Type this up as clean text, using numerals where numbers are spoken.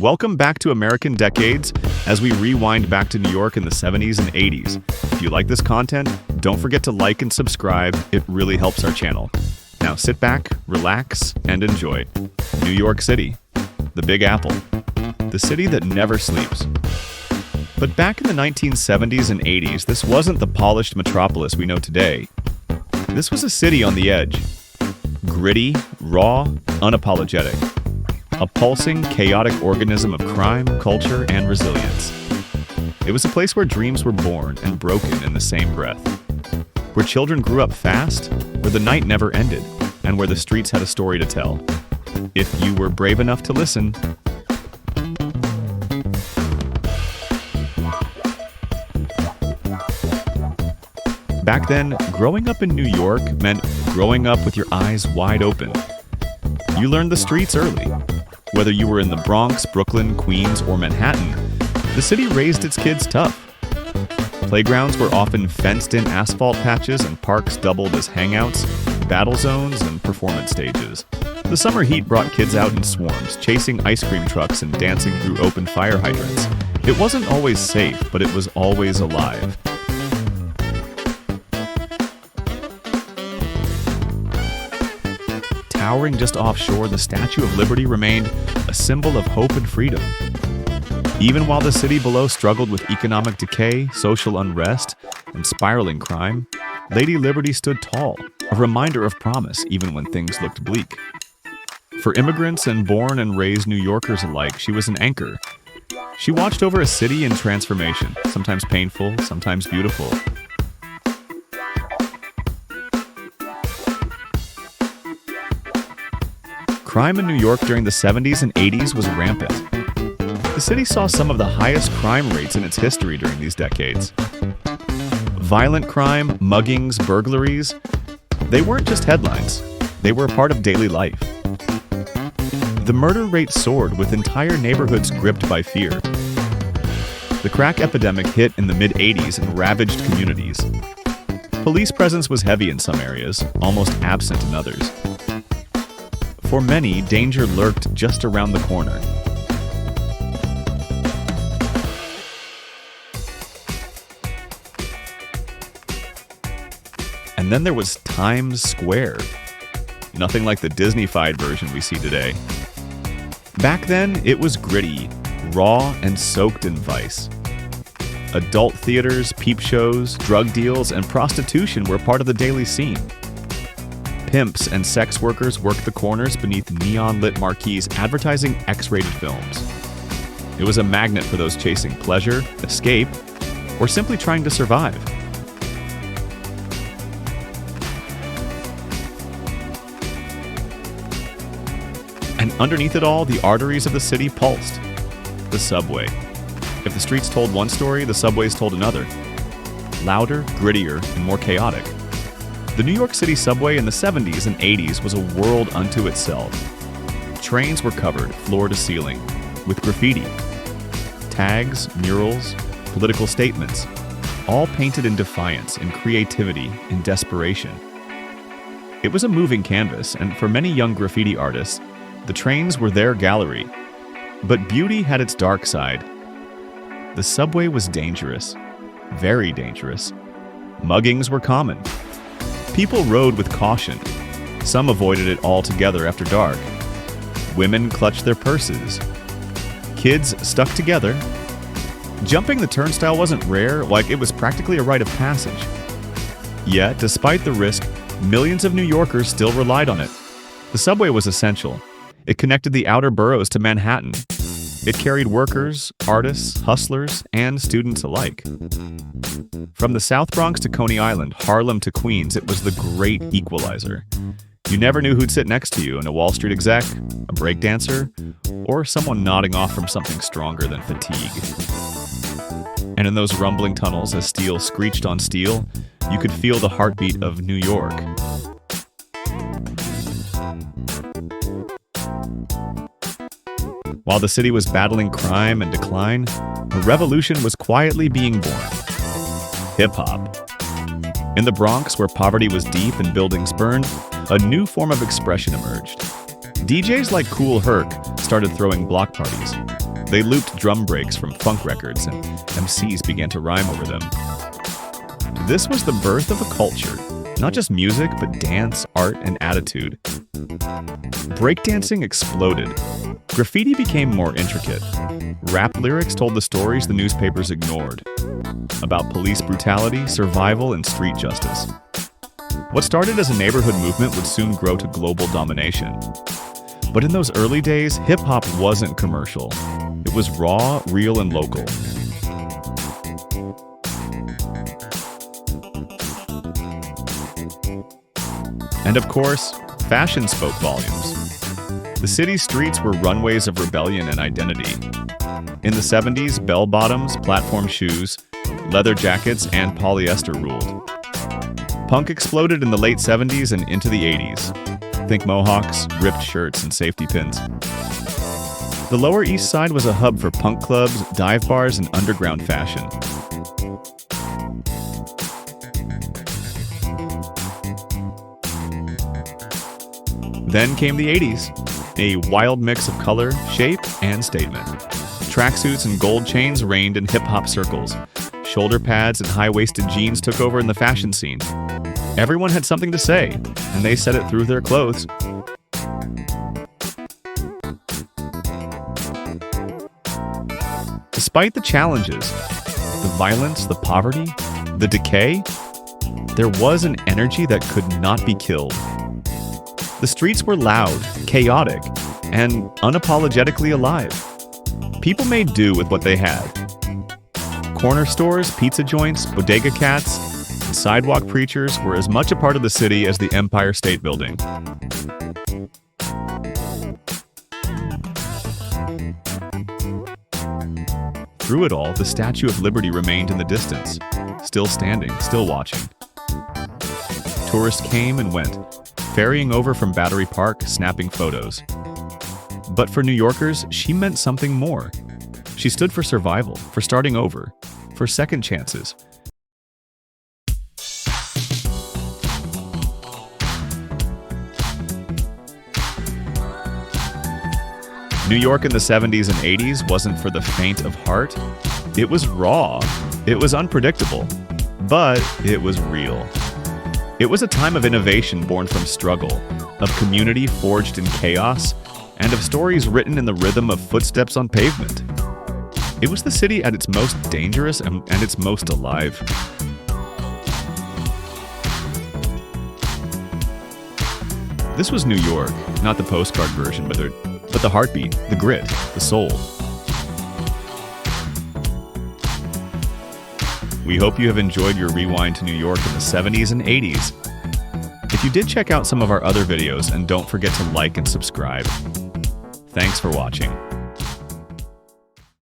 Welcome back to American Decades as we rewind back to New York in the 70s and 80s. If you like this content, don't forget to like and subscribe. It really helps our channel. Now sit back, relax, and enjoy. New York City, the Big Apple, the city that never sleeps. But back in the 1970s and 80s, this wasn't the polished metropolis we know today. This was a city on the edge. Gritty, raw, unapologetic. A pulsing, chaotic organism of crime, culture, and resilience. It was a place where dreams were born and broken in the same breath. Where children grew up fast, where the night never ended, and where the streets had a story to tell. If you were brave enough to listen. Back then, growing up in New York meant growing up with your eyes wide open. You learned the streets early. Whether you were in the Bronx, Brooklyn, Queens, or Manhattan, the city raised its kids tough. Playgrounds were often fenced-in asphalt patches and parks doubled as hangouts, battle zones, and performance stages. The summer heat brought kids out in swarms, chasing ice cream trucks and dancing through open fire hydrants. It wasn't always safe, but it was always alive. Towering just offshore, the Statue of Liberty remained a symbol of hope and freedom. Even while the city below struggled with economic decay, social unrest, and spiraling crime, Lady Liberty stood tall, a reminder of promise even when things looked bleak. For immigrants and born and raised New Yorkers alike, she was an anchor. She watched over a city in transformation, sometimes painful, sometimes beautiful. Crime in New York during the 70s and 80s was rampant. The city saw some of the highest crime rates in its history during these decades. Violent crime, muggings, burglaries, they weren't just headlines. They were a part of daily life. The murder rate soared, with entire neighborhoods gripped by fear. The crack epidemic hit in the mid-80s and ravaged communities. Police presence was heavy in some areas, almost absent in others. For many, danger lurked just around the corner. And then there was Times Square. Nothing like the Disney-fied version we see today. Back then, it was gritty, raw, and soaked in vice. Adult theaters, peep shows, drug deals, and prostitution were part of the daily scene. Pimps and sex workers worked the corners beneath neon-lit marquees advertising X-rated films. It was a magnet for those chasing pleasure, escape, or simply trying to survive. And underneath it all, the arteries of the city pulsed. The subway. If the streets told one story, the subways told another. Louder, grittier, and more chaotic. The New York City subway in the 70s and 80s was a world unto itself. Trains were covered floor to ceiling with graffiti, tags, murals, political statements, all painted in defiance, in creativity, in desperation. It was a moving canvas, and for many young graffiti artists, the trains were their gallery. But beauty had its dark side. The subway was dangerous, very dangerous. Muggings were common. People rode with caution. Some avoided it altogether after dark. Women clutched their purses. Kids stuck together. Jumping the turnstile wasn't rare, like it was practically a rite of passage. Yet, despite the risk, millions of New Yorkers still relied on it. The subway was essential. It connected the outer boroughs to Manhattan. It carried workers, artists, hustlers, and students alike. From the South Bronx to Coney Island, Harlem to Queens, it was the great equalizer. You never knew who'd sit next to you, a Wall Street exec, a breakdancer, or someone nodding off from something stronger than fatigue. And in those rumbling tunnels, as steel screeched on steel, you could feel the heartbeat of New York. While the city was battling crime and decline, a revolution was quietly being born. Hip-hop. In the Bronx, where poverty was deep and buildings burned, a new form of expression emerged. DJs like Kool Herc started throwing block parties. They looped drum breaks from funk records, and MCs began to rhyme over them. This was the birth of a culture, not just music, but dance, art, and attitude. Breakdancing exploded. Graffiti became more intricate. Rap lyrics told the stories the newspapers ignored, about police brutality, survival, and street justice. What started as a neighborhood movement would soon grow to global domination. But in those early days, hip-hop wasn't commercial. It was raw, real, and local. And of course, fashion spoke volumes. The city's streets were runways of rebellion and identity. In the 70s, bell-bottoms, platform shoes, leather jackets, and polyester ruled. Punk exploded in the late 70s and into the 80s. Think mohawks, ripped shirts, and safety pins. The Lower East Side was a hub for punk clubs, dive bars, and underground fashion. Then came the 80s, a wild mix of color, shape, and statement. Tracksuits and gold chains reigned in hip-hop circles. Shoulder pads and high-waisted jeans took over in the fashion scene. Everyone had something to say, and they said it through their clothes. Despite the challenges, the violence, the poverty, the decay, there was an energy that could not be killed. The streets were loud, chaotic, and unapologetically alive. People made do with what they had. Corner stores, pizza joints, bodega cats, and sidewalk preachers were as much a part of the city as the Empire State Building. Through it all, the Statue of Liberty remained in the distance, still standing, still watching. Tourists came and went, ferrying over from Battery Park, snapping photos. But for New Yorkers, she meant something more. She stood for survival, for starting over, for second chances. New York in the 70s and 80s wasn't for the faint of heart. It was raw, it was unpredictable, but it was real. It was a time of innovation born from struggle, of community forged in chaos, and of stories written in the rhythm of footsteps on pavement. It was the city at its most dangerous and its most alive. This was New York, not the postcard version, but the heartbeat, the grit, the soul. We hope you have enjoyed your rewind to New York in the 70s and 80s. If you did, check out some of our other videos and don't forget to like and subscribe. Thanks for watching.